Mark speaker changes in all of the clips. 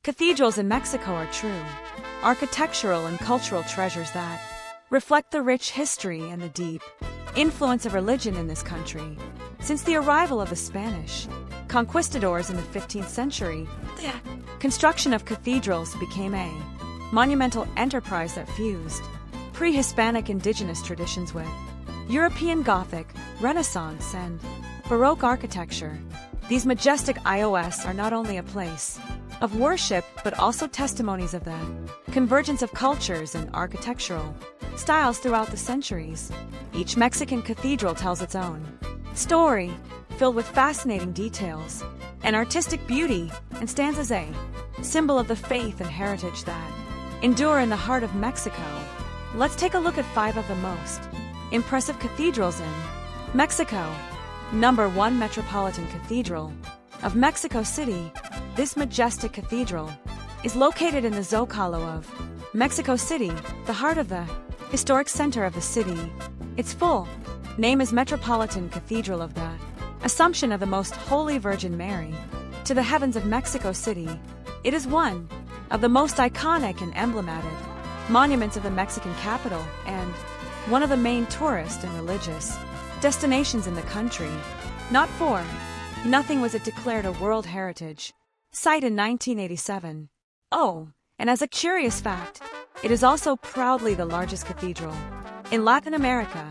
Speaker 1: Cathedrals in Mexico are true architectural and cultural treasures that reflect the rich history and the deep influence of religion in this country. Since the arrival of the Spanish conquistadors in the 15th century, the construction of cathedrals became a monumental enterprise that fused pre-Hispanic indigenous traditions with European Gothic, Renaissance, and Baroque architecture. These majestic IOS are not only a place of worship but also testimonies of the convergence of cultures and architectural styles throughout the centuries. Each Mexican cathedral tells its own story, filled with fascinating details and artistic beauty, and stands as a symbol of the faith and heritage that endure in the heart of Mexico. Let's take a look at 5 of the most impressive cathedrals in Mexico. Number 1. Metropolitan Cathedral of Mexico City. This majestic cathedral is located in the Zocalo of Mexico City, the heart of the historic center of the city. Its full name is Metropolitan Cathedral of the Assumption of the Most Holy Virgin Mary to the heavens of Mexico City. It is one of the most iconic and emblematic monuments of the Mexican capital and one of the main tourist and religious destinations in the country. Not for nothing was it declared a World Heritage Site in 1987. Oh, and as a curious fact, it is also proudly the largest cathedral in Latin America.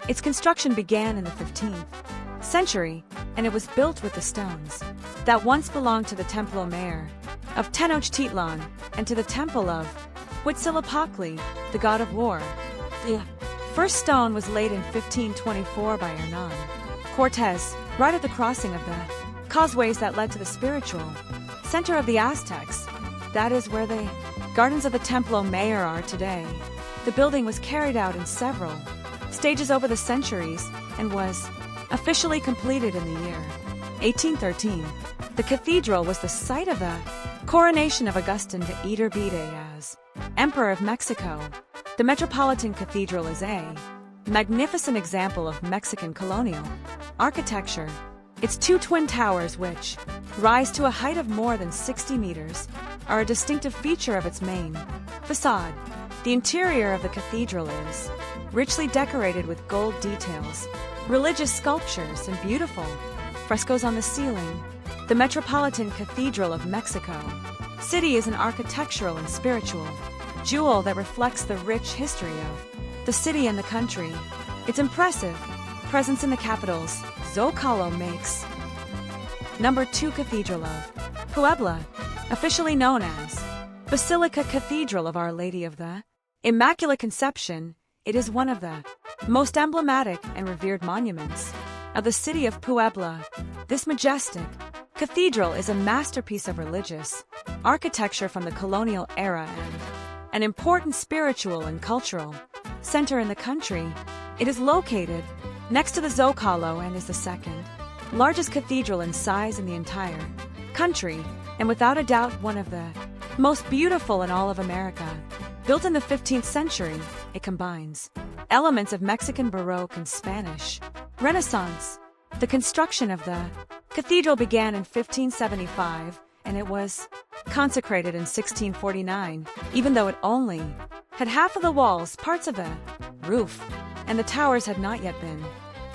Speaker 1: Its construction began in the 15th century, and it was built with the stones that once belonged to the Templo Mayor of Tenochtitlan and to the temple of Huitzilopochtli, the god of war. The first stone was laid in 1524 by Hernán Cortés, right at the crossing of the causeways that led to the spiritual center of the Aztecs. That is where the gardens of the Templo Mayor are today. The building was carried out in several stages over the centuries and was officially completed in the year 1813. The cathedral was the site of the coronation of Agustin de Iturbide as Emperor of Mexico. The Metropolitan Cathedral is a magnificent example of Mexican colonial architecture. Its 2 twin towers, which rise to a height of more than 60 meters, are a distinctive feature of its main facade. The interior of the cathedral is richly decorated with gold details, religious sculptures, and beautiful frescoes on the ceiling. The Metropolitan Cathedral of Mexico City is an architectural and spiritual jewel that reflects the rich history of the city and the country. Its impressive presence in the capital's Zocalo makes Number 2. Cathedral of Puebla, officially known as Basilica Cathedral of Our Lady of the Immaculate Conception. It is one of the most emblematic and revered monuments of the city of Puebla. This majestic cathedral is a masterpiece of religious architecture from the colonial era and an important spiritual and cultural center in the country. It is located next to the Zocalo and is the second largest cathedral in size in the entire country, and without a doubt one of the most beautiful in all of America. Built in the 15th century, it combines elements of Mexican Baroque and Spanish Renaissance. The construction of the cathedral began in 1575, and it was consecrated in 1649, even though it only had half of the walls, parts of the roof, and the towers had not yet been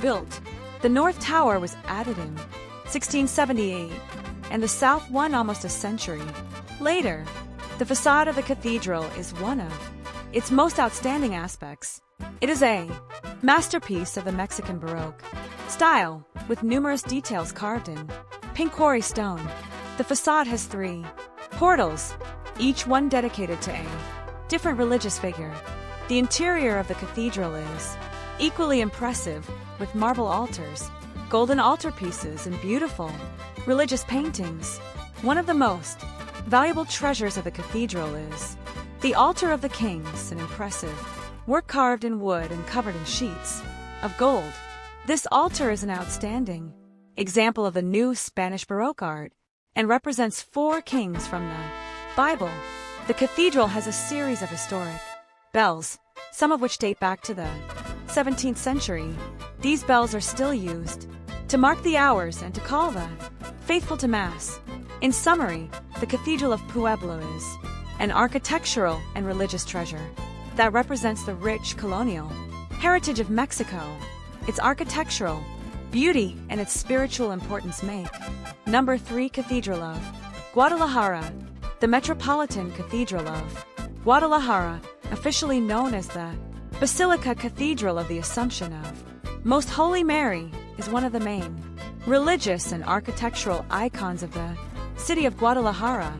Speaker 1: built. The north tower was added in 1678, and the south one almost a century later. The facade of the cathedral is one of its most outstanding aspects. It is a masterpiece of the Mexican Baroque style, with numerous details carved in pink quarry stone. The facade has 3 portals, each one dedicated to a different religious figure. The interior of the cathedral is equally impressive, with marble altars, golden altarpieces, and beautiful religious paintings. One of the most valuable treasures of the cathedral is the altar of the kings, an impressive work carved in wood and covered in sheets of gold. This altar is an outstanding example of the new Spanish Baroque art and represents 4 kings from the Bible. The cathedral has a series of historic bells, some of which date back to the 17th century. These bells are still used to mark the hours and to call the faithful to Mass. In summary, the Cathedral of Puebla is an architectural and religious treasure that represents the rich colonial heritage of Mexico. Its architectural beauty and its spiritual importance make Number 3 Cathedral of Guadalajara. The Metropolitan Cathedral of Guadalajara, officially known as the Basilica Cathedral of the Assumption of Most Holy Mary, is one of the main religious and architectural icons of the city of Guadalajara.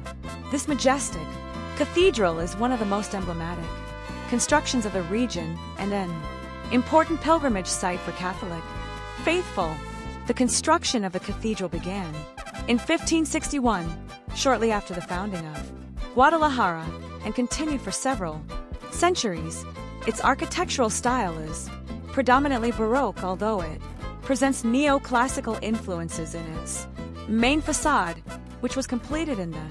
Speaker 1: This majestic cathedral is one of the most emblematic constructions of the region and an important pilgrimage site for Catholic faithful. The construction of the cathedral began in 1561, shortly after the founding of Guadalajara, and continued for several centuries. Its architectural style is predominantly Baroque, although it presents neoclassical influences in its main facade, which was completed in the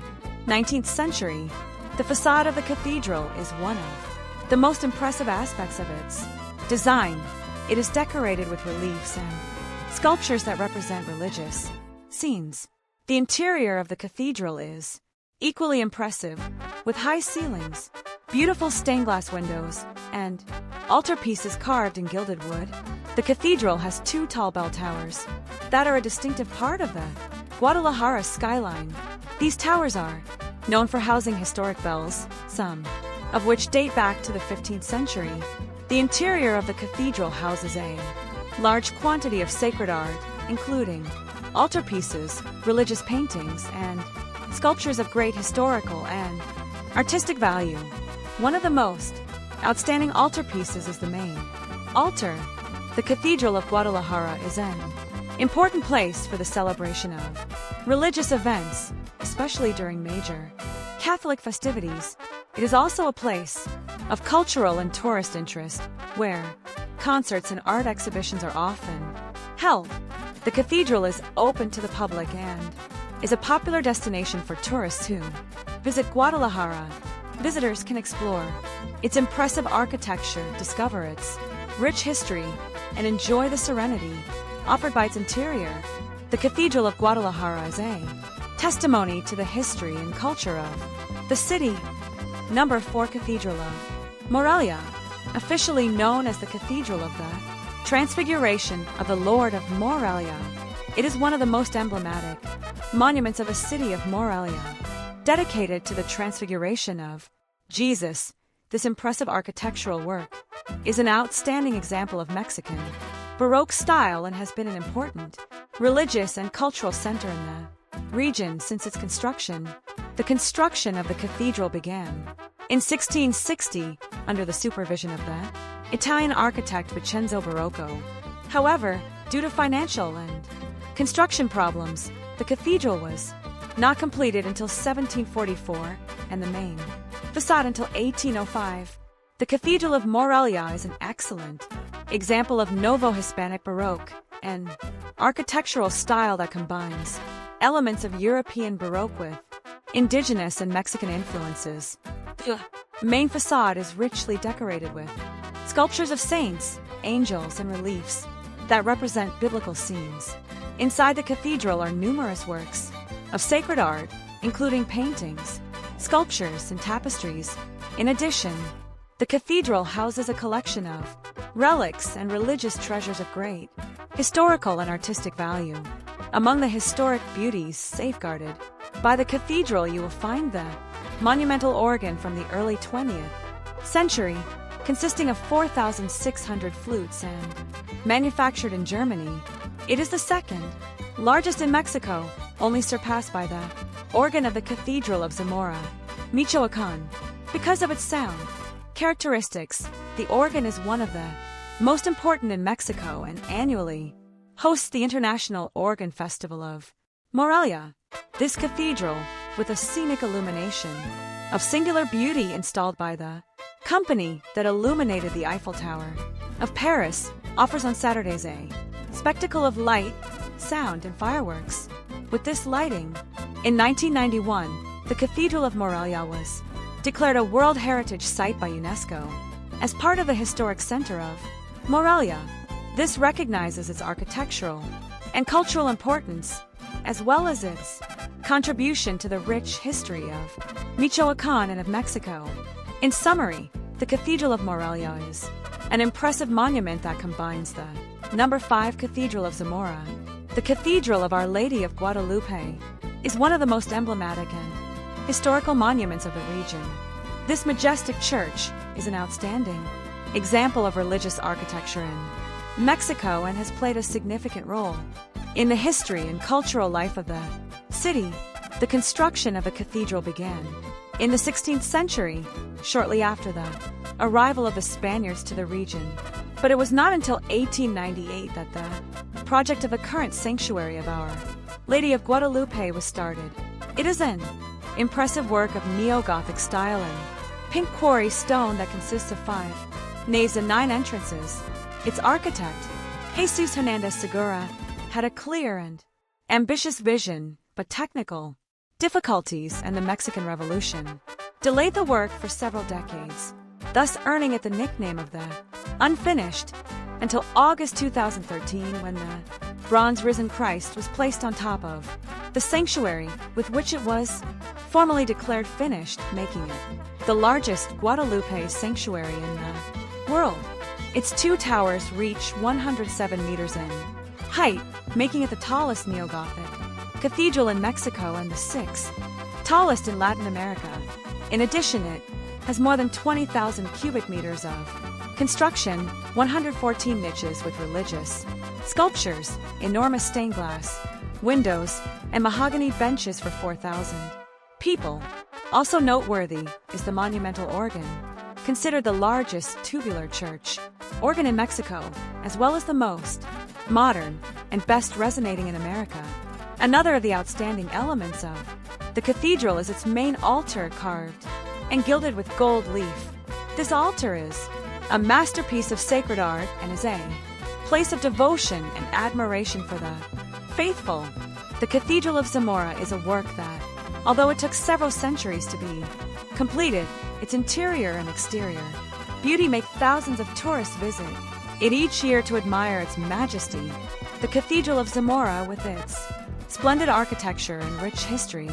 Speaker 1: 19th century. The facade of the cathedral is one of the most impressive aspects of its design. It is decorated with reliefs and sculptures that represent religious scenes. The interior of the cathedral is equally impressive, with high ceilings, beautiful stained glass windows, and altarpieces carved in gilded wood. The cathedral has 2 tall bell towers that are a distinctive part of the Guadalajara skyline. These towers are known for housing historic bells, some of which date back to the 15th century. The interior of the cathedral houses a large quantity of sacred art, including altarpieces, religious paintings, and sculptures of great historical and artistic value. One of the most outstanding altarpieces is the main altar. The Cathedral of Guadalajara is an important place for the celebration of religious events, especially during major Catholic festivities. It is also a place of cultural and tourist interest, where concerts and art exhibitions are often held. The cathedral is open to the public and is a popular destination for tourists who visit Guadalajara. Visitors can explore its impressive architecture, discover its rich history, and enjoy the serenity offered by its interior. The Cathedral of Guadalajara is a testimony to the history and culture of the city. Number 4 Cathedral of Morelia, officially known as the Cathedral of the Transfiguration of the Lord of Morelia. It is one of the most emblematic monuments of the city of Morelia, dedicated to the Transfiguration of Jesus. This impressive architectural work is an outstanding example of Mexican Baroque style and has been an important religious and cultural center in the region since its construction. The construction of the cathedral began in 1660 under the supervision of the Italian architect Vincenzo Barocco. However, due to financial and construction problems, the cathedral was not completed until 1744 and the main facade until 1805. The Cathedral of Morelia is an excellent example of Novo-Hispanic Baroque, an architectural style that combines elements of European Baroque with indigenous and Mexican influences. The main facade is richly decorated with sculptures of saints, angels, and reliefs that represent biblical scenes. Inside the cathedral are numerous works of sacred art, including paintings, sculptures, and tapestries. In addition, the cathedral houses a collection of relics and religious treasures of great historical and artistic value. Among the historic beauties safeguarded by the cathedral, you will find the monumental organ from the early 20th century, consisting of 4,600 flutes and manufactured in Germany. It is the second largest in Mexico, only surpassed by the organ of the Cathedral of Zamora, Michoacan. Because of its sound characteristics, the organ is one of the most important in Mexico and annually hosts the International Organ Festival of Morelia. This cathedral, with a scenic illumination of singular beauty installed by the company that illuminated the Eiffel Tower of Paris, offers on Saturdays a spectacle of light, sound, and fireworks. With this lighting, in 1991, the Cathedral of Morelia was declared a World Heritage Site by UNESCO as part of the historic center of Morelia. This recognizes its architectural and cultural importance, as well as its contribution to the rich history of Michoacan and of Mexico. In summary, the Cathedral of Morelia is an impressive monument that combines the Number 5 Cathedral of Zamora. The Cathedral of Our Lady of Guadalupe is one of the most emblematic and historical monuments of the region. This majestic church is an outstanding example of religious architecture in Mexico and has played a significant role in the history and cultural life of the city. The construction of the cathedral began in the 16th century, shortly after the arrival of the Spaniards to the region. But it was not until 1898 that the project of the current sanctuary of Our Lady of Guadalupe was started. It is an impressive work of neo-Gothic style and pink quarry stone that consists of 5 naves and 9 entrances. Its architect, Jesus Hernandez Segura, had a clear and ambitious vision, but technical difficulties and the Mexican Revolution delayed the work for several decades, thus earning it the nickname of the Unfinished, until August 2013 when the bronze risen Christ was placed on top of the sanctuary, with which it was formally declared finished, making it the largest Guadalupe sanctuary in the world. Its 2 towers reach 107 meters in height, making it the tallest neo-Gothic cathedral in Mexico and the 6th tallest in Latin America. In addition, it has more than 20,000 cubic meters of construction, 114 niches with religious sculptures, enormous stained glass windows, and mahogany benches for 4,000 people. Also noteworthy is the monumental organ, considered the largest tubular church organ in Mexico, as well as the most modern and best resonating in America. Another of the outstanding elements of the cathedral is its main altar, carved and gilded with gold leaf. This altar is a masterpiece of sacred art and is a place of devotion and admiration for the faithful. The Cathedral of Zamora is a work that, although it took several centuries to be completed, its interior and exterior beauty make thousands of tourists visit it each year to admire its majesty. The Cathedral of Zamora, with its splendid architecture and rich history,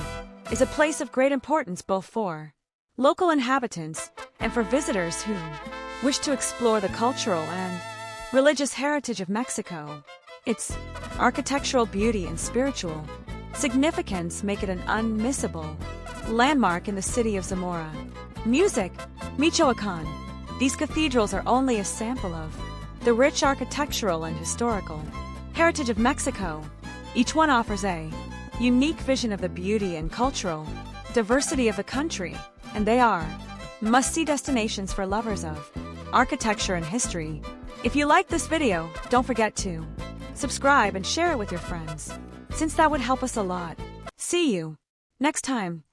Speaker 1: is a place of great importance both for local inhabitants and for visitors who wish to explore the cultural and religious heritage of Mexico. Its architectural beauty and spiritual significance make it an unmissable landmark in the city of Zamora. Music, Michoacan. These cathedrals are only a sample of the rich architectural and historical heritage of Mexico. Each one offers a unique vision of the beauty and cultural diversity of the country, and they are must-see destinations for lovers of architecture and history. If you like this video, don't forget to subscribe and share it with your friends, since that would help us a lot. See you next time.